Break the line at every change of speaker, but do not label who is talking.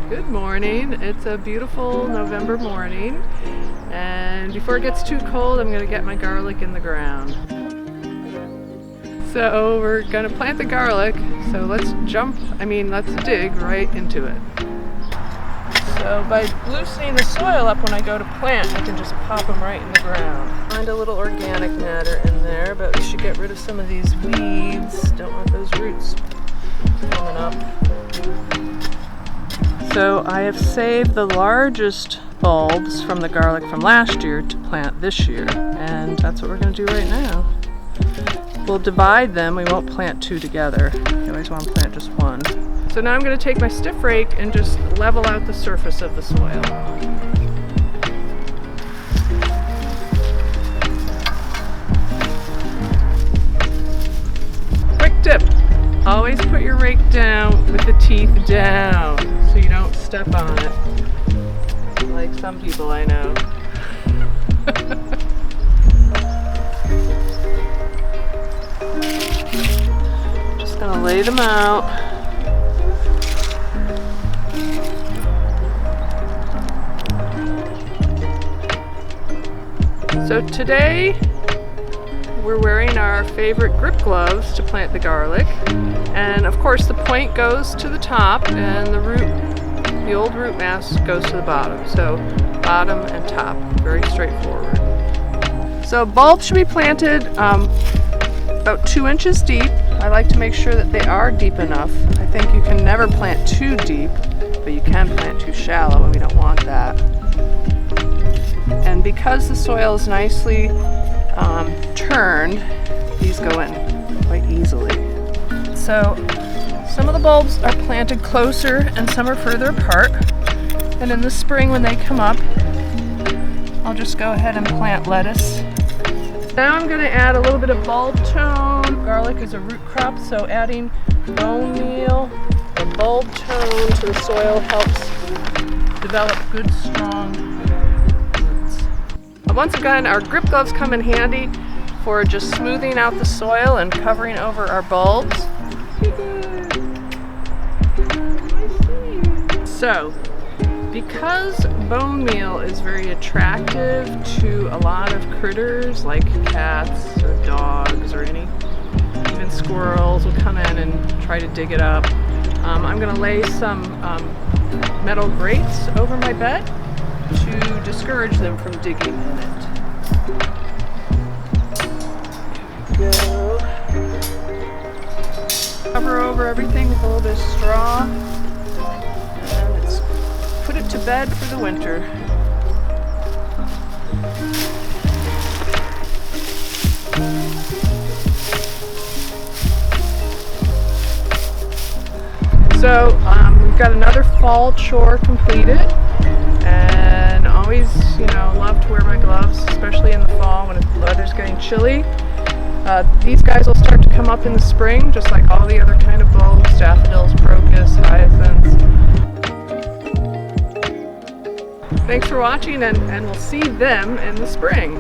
Good morning. It's a beautiful November morning, and before it gets too cold, I'm going to get my garlic in the ground. So we're going to plant the garlic, so let's dig right into it. So by loosening the soil up when I go to plant, I can just pop them right in the ground. Find a little organic matter in there, but we should get rid of some of these weeds. Don't want those roots coming up. So I have saved the largest bulbs from the garlic from last year to plant this year, and that's what we're going to do right now. We'll divide them. We won't plant two together. You always want to plant just one. So now I'm going to take my stiff rake and just level out the surface of the soil. Quick tip, always put your rake down with the teeth down so you don't step on it, like some people I know. Just going to lay them out. So today we're wearing our favorite grip gloves to plant the garlic, and of course the point goes to the top and the old root mass goes to the bottom. So bottom and top, very straightforward. So bulbs should be planted about 2 inches deep. I like to make sure that they are deep enough. I think you can never plant too deep, but you can plant too shallow, and we don't want that. And because the soil is nicely turned, these go in quite easily. So some of the bulbs are planted closer and some are further apart. And in the spring when they come up, I'll just go ahead and plant lettuce. Now I'm going to add a little bit of bulb tone. Garlic is a root crop, so adding bone meal or bulb tone to the soil helps develop good, strong roots. Once again, our grip gloves come in handy for just smoothing out the soil and covering over our bulbs. So, because bone meal is very attractive to a lot of critters like cats or dogs or even squirrels will come in and try to dig it up, I'm going to lay some metal grates over my bed to discourage them from digging in it. There we go. Cover over everything with a little bit of straw, and let's put it to bed for the winter. So we've got another fall chore completed, and always, love to wear my gloves, especially in the fall when the weather's getting chilly. These guys will start to come up in the spring, just like all the other kind of bulbs, daffodils, crocus, hyacinths. Thanks for watching, and we'll see them in the spring.